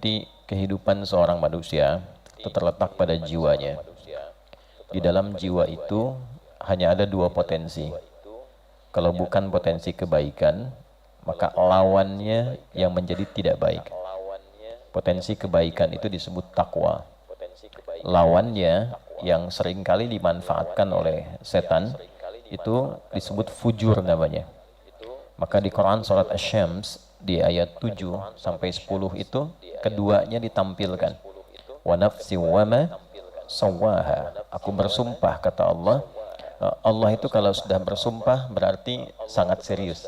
Inti kehidupan seorang manusia itu terletak pada jiwanya. Di dalam jiwa itu hanya ada dua potensi. Kalau bukan potensi kebaikan, maka lawannya yang menjadi tidak baik. Potensi kebaikan itu disebut takwa. Lawannya yang seringkali dimanfaatkan oleh setan itu disebut fujur namanya. Maka di Quran surat Asy-Syams di ayat 7 sampai 10 itu keduanya ditampilkan. Wa nafsi wa ma sawwaha. Aku bersumpah, kata Allah. Allah itu kalau sudah bersumpah berarti sangat serius.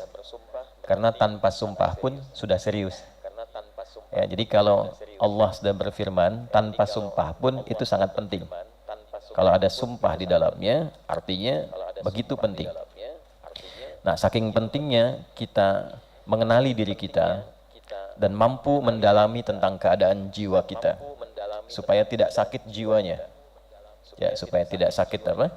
Karena tanpa sumpah pun sudah serius. Ya, jadi kalau Allah sudah berfirman tanpa sumpah pun itu sangat penting. Kalau ada sumpah di dalamnya artinya begitu penting. Nah, saking pentingnya kita mengenali diri kita dan mampu mendalami tentang keadaan jiwa kita supaya tidak sakit jiwanya. Ya, supaya tidak sakit apa?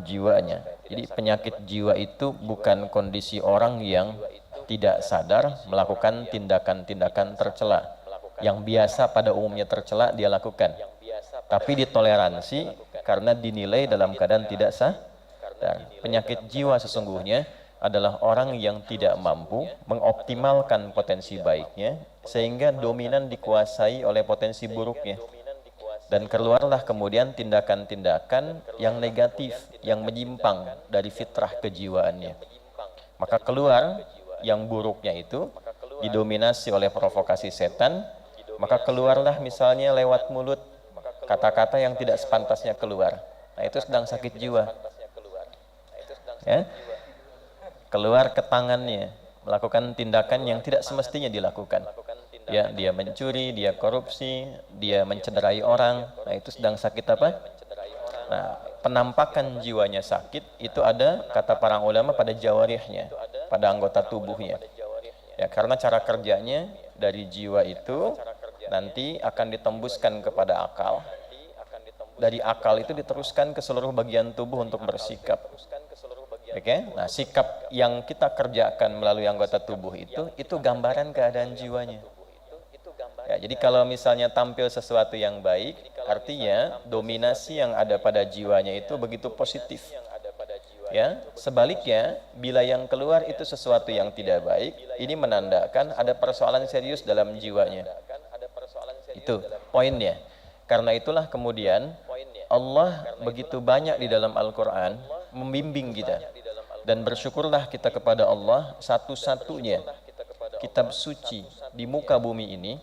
Jiwanya. Jadi penyakit jiwa itu bukan kondisi orang yang tidak sadar melakukan tindakan-tindakan tercela yang biasa pada umumnya tercela dia lakukan, tapi ditoleransi karena dinilai dalam keadaan tidak sadar. Penyakit jiwa sesungguhnya adalah orang yang tidak mampu mengoptimalkan potensi baiknya sehingga dominan dikuasai oleh potensi buruknya, dan keluarlah kemudian tindakan-tindakan yang negatif yang menyimpang dari fitrah kejiwaannya. Maka keluar yang buruknya itu didominasi oleh provokasi setan, maka keluarlah misalnya lewat mulut kata-kata yang tidak sepantasnya keluar. Nah, itu sedang sakit jiwa. Ya? Keluar ke tangannya, melakukan tindakan yang tidak semestinya dilakukan. Ya, dia mencuri, dia korupsi, dia mencederai orang. Nah, itu sedang sakit apa? Nah, penampakan jiwanya sakit itu ada, kata para ulama, pada jawarihnya, pada anggota tubuhnya. Ya, karena cara kerjanya dari jiwa itu nanti akan ditembuskan kepada akal. Dari akal itu diteruskan ke seluruh bagian tubuh untuk bersikap. Oke? Nah, sikap yang kita kerjakan melalui anggota tubuh itu gambaran keadaan jiwanya. Ya, jadi kalau misalnya tampil sesuatu yang baik, artinya dominasi yang ada pada jiwanya itu begitu positif. Ya, sebaliknya bila yang keluar itu sesuatu yang tidak baik, ini menandakan ada persoalan serius dalam jiwanya. Itu poinnya. Karena itulah kemudian Allah begitu banyak di dalam Al-Quran membimbing kita. Dan bersyukurlah kita kepada Allah, satu-satunya kitab suci di muka bumi ini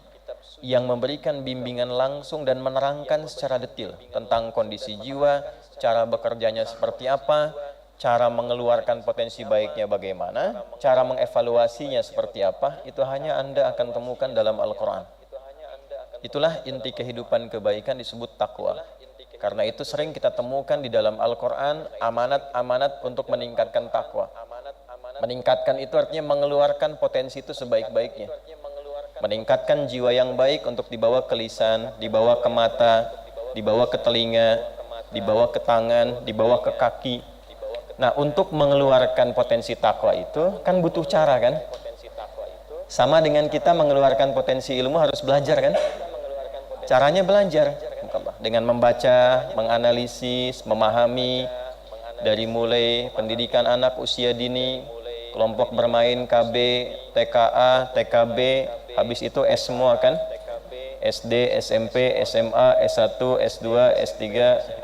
yang memberikan bimbingan langsung dan menerangkan secara detail tentang kondisi jiwa, cara bekerjanya seperti apa, cara mengeluarkan potensi baiknya bagaimana, cara mengevaluasinya seperti apa. Itu hanya Anda akan temukan dalam Al-Quran. Itulah inti kehidupan kebaikan, disebut takwa. Karena itu sering kita temukan di dalam Al-Quran amanat-amanat untuk meningkatkan takwa. Meningkatkan itu artinya mengeluarkan potensi itu sebaik-baiknya. Meningkatkan jiwa yang baik untuk dibawa ke lisan, dibawa ke mata, dibawa ke telinga, dibawa ke tangan, dibawa ke kaki. Nah, untuk mengeluarkan potensi takwa itu kan butuh cara kan? Sama dengan kita mengeluarkan potensi ilmu harus belajar kan? Caranya belajar dengan membaca, menganalisis, memahami dari mulai pendidikan anak usia dini, kelompok bermain KB, TKA, TKB, habis itu S semua kan? SD, SMP, SMA, S1, S2, S3,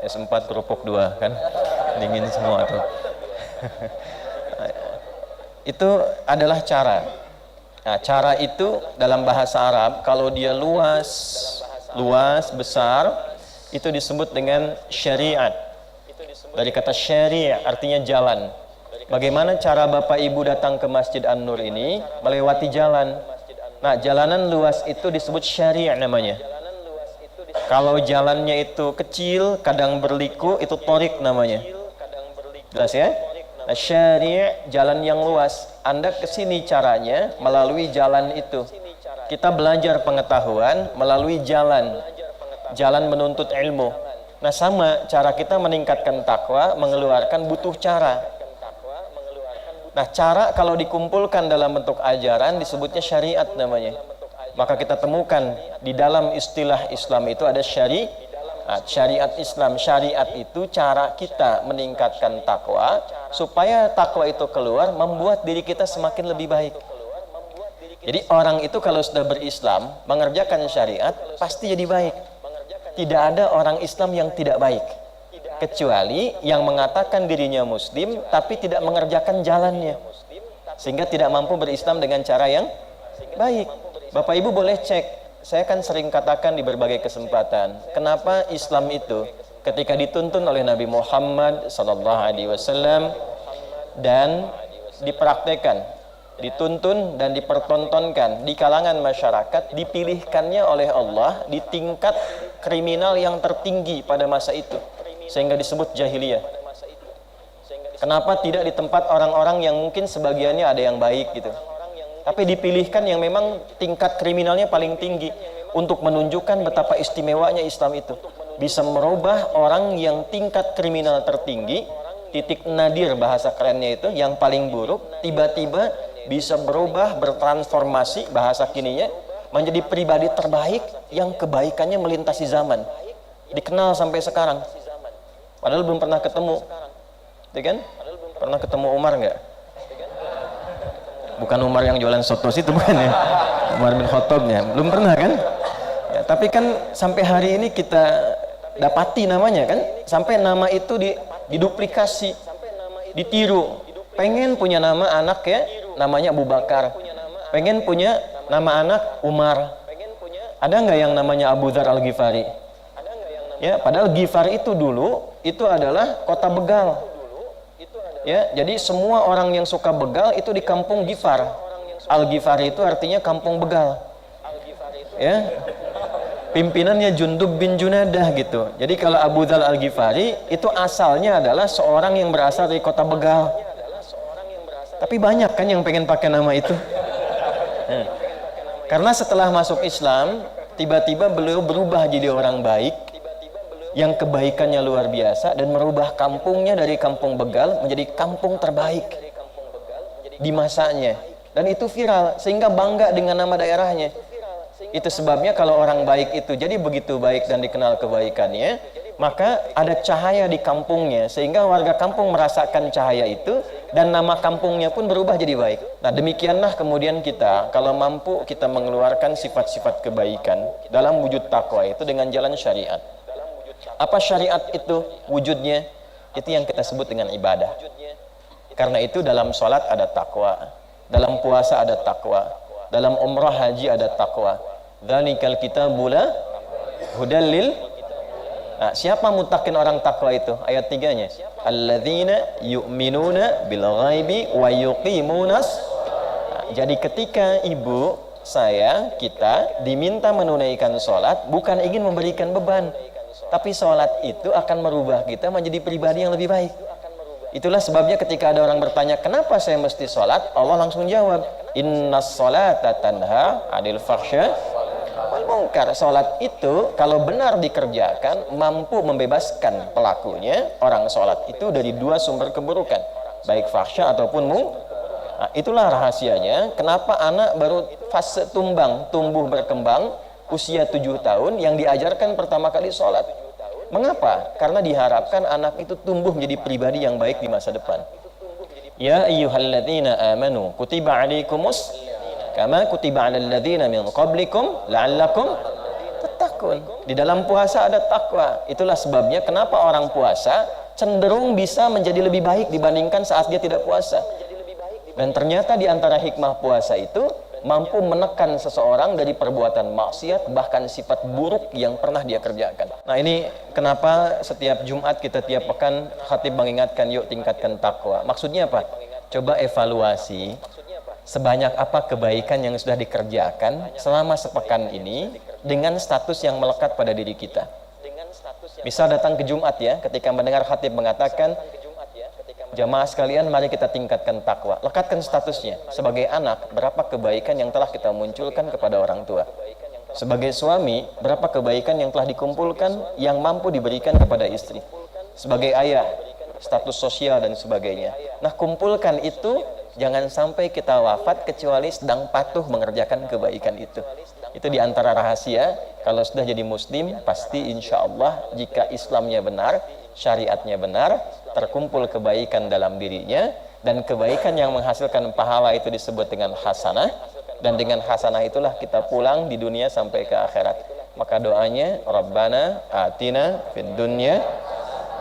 S4, kerupuk 2 kan? Dingin semua tuh. Itu adalah cara. Nah, cara itu dalam bahasa Arab kalau dia luas, besar, itu disebut dengan syariat. Dari kata syari' artinya jalan. Bagaimana cara Bapak Ibu datang ke Masjid An-Nur ini? Melewati jalan. Nah, jalanan luas itu disebut syari' namanya. Kalau jalannya itu kecil, kadang berliku, itu torik namanya. Jelas ya? Nah, syari' jalan yang luas. Anda kesini caranya melalui jalan itu. Kita belajar pengetahuan melalui jalan menuntut ilmu. Nah, sama cara kita meningkatkan takwa, mengeluarkan butuh cara. Nah, cara kalau dikumpulkan dalam bentuk ajaran disebutnya syariat namanya. Maka kita temukan di dalam istilah Islam itu ada syariat. Syariat Islam, syariat itu cara kita meningkatkan takwa supaya takwa itu keluar membuat diri kita semakin lebih baik. Jadi orang itu kalau sudah berislam mengerjakan syariat pasti jadi baik. Tidak ada orang Islam yang tidak baik, kecuali yang mengatakan dirinya muslim tapi tidak mengerjakan jalannya, sehingga tidak mampu berislam dengan cara yang baik. Bapak Ibu boleh cek. Saya kan sering katakan di berbagai kesempatan, kenapa Islam itu ketika dituntun oleh Nabi Muhammad SAW dan dipraktekkan, dituntun dan dipertontonkan di kalangan masyarakat, dipilihkannya oleh Allah di tingkat kriminal yang tertinggi pada masa itu, sehingga disebut jahiliyah. Kenapa tidak di tempat orang-orang yang mungkin sebagiannya ada yang baik gitu, tapi dipilihkan yang memang tingkat kriminalnya paling tinggi untuk menunjukkan betapa istimewanya Islam itu. Bisa merubah orang yang tingkat kriminal tertinggi, titik nadir bahasa kerennya itu, yang paling buruk, tiba-tiba bisa berubah, bertransformasi bahasa kininya, menjadi pribadi terbaik yang kebaikannya melintasi zaman. Dikenal sampai sekarang. Padahal belum pernah ketemu. Ya kan? Pernah ketemu Umar nggak? Bukan Umar yang jualan soto itu bukan ya, Umar bin Khattabnya belum pernah kan ya, tapi kan sampai hari ini kita dapati namanya kan, sampai nama itu diduplikasi, ditiru. Pengen punya nama anak ya namanya Abu Bakar, pengen punya nama anak Umar. Ada nggak yang namanya Abu Dzar Al-Ghifari? Ya, padahal Ghifari itu dulu itu adalah kota begal. Ya, jadi semua orang yang suka begal itu di kampung Ghifar. Al-Ghifari itu artinya kampung begal. Ya. Pimpinannya Jundub bin Junadah gitu. Jadi kalau Abu Dzar Al-Ghifari itu asalnya adalah seorang yang berasal dari kota begal. Tapi banyak kan yang pengen pakai nama itu. Karena setelah masuk Islam, tiba-tiba beliau berubah jadi orang baik, yang kebaikannya luar biasa, dan merubah kampungnya dari kampung begal menjadi kampung terbaik di masanya, dan itu viral sehingga bangga dengan nama daerahnya. Itu sebabnya kalau orang baik itu jadi begitu baik dan dikenal kebaikannya, maka ada cahaya di kampungnya sehingga warga kampung merasakan cahaya itu dan nama kampungnya pun berubah jadi baik. Nah, demikianlah kemudian kita kalau mampu kita mengeluarkan sifat-sifat kebaikan dalam wujud takwa itu dengan jalan syariat. Apa syariat itu wujudnya? Itu yang kita sebut dengan ibadah. Karena itu dalam sholat ada takwa, dalam puasa ada takwa, dalam umrah haji ada takwa. Dzalikal kitabu la hudal lil. Nah, siapa mutakin orang takwa itu? Ayat 3-nya. Alladzina yu'minuna bil ghaibi wa yuqimunas. Nah, jadi ketika ibu, saya, kita diminta menunaikan sholat bukan ingin memberikan beban, tapi sholat itu akan merubah kita menjadi pribadi yang lebih baik. Itulah sebabnya ketika ada orang bertanya, kenapa saya mesti sholat? Allah langsung jawab, innas sholata tanha 'anil fahsya wal munkar. Sholat itu kalau benar dikerjakan mampu membebaskan pelakunya, orang sholat itu, dari dua sumber keburukan, baik fahsya ataupun munkar. Nah, itulah rahasianya kenapa anak baru fase tumbuh berkembang, usia 7 tahun yang diajarkan pertama kali sholat. Mengapa? Karena diharapkan anak itu tumbuh menjadi pribadi yang baik di masa depan. Ya ayyuhalladzina amanu kutiba alaikumus kama kutiba alal ladzina min qablikum la'allakum tattaqun. Di dalam puasa ada takwa. Itulah sebabnya kenapa orang puasa cenderung bisa menjadi lebih baik dibandingkan saat dia tidak puasa. Dan ternyata di antara hikmah puasa itu mampu menekan seseorang dari perbuatan maksiat, bahkan sifat buruk yang pernah dia kerjakan. Nah, ini kenapa setiap Jumat kita tiap pekan khatib mengingatkan yuk tingkatkan takwa. Maksudnya apa? Coba evaluasi sebanyak apa kebaikan yang sudah dikerjakan selama sepekan ini dengan status yang melekat pada diri kita. Misal datang ke Jumat ya, ketika mendengar khatib mengatakan, jamaah sekalian, mari kita tingkatkan takwa. Lekatkan statusnya. Sebagai anak, berapa kebaikan yang telah kita munculkan kepada orang tua? Sebagai suami, berapa kebaikan yang telah dikumpulkan yang mampu diberikan kepada istri? Sebagai ayah, status sosial dan sebagainya. Nah, kumpulkan itu, jangan sampai kita wafat kecuali sedang patuh mengerjakan kebaikan itu. Itu diantara rahasia. Kalau sudah jadi muslim, pasti insya Allah jika Islamnya benar, syariatnya benar, terkumpul kebaikan dalam dirinya, dan kebaikan yang menghasilkan pahala itu disebut dengan hasanah, dan dengan hasanah itulah kita pulang di dunia sampai ke akhirat. Maka doanya, Rabbana atina fid dunya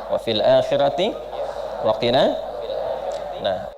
wa fil akhirati wa qina. Nah,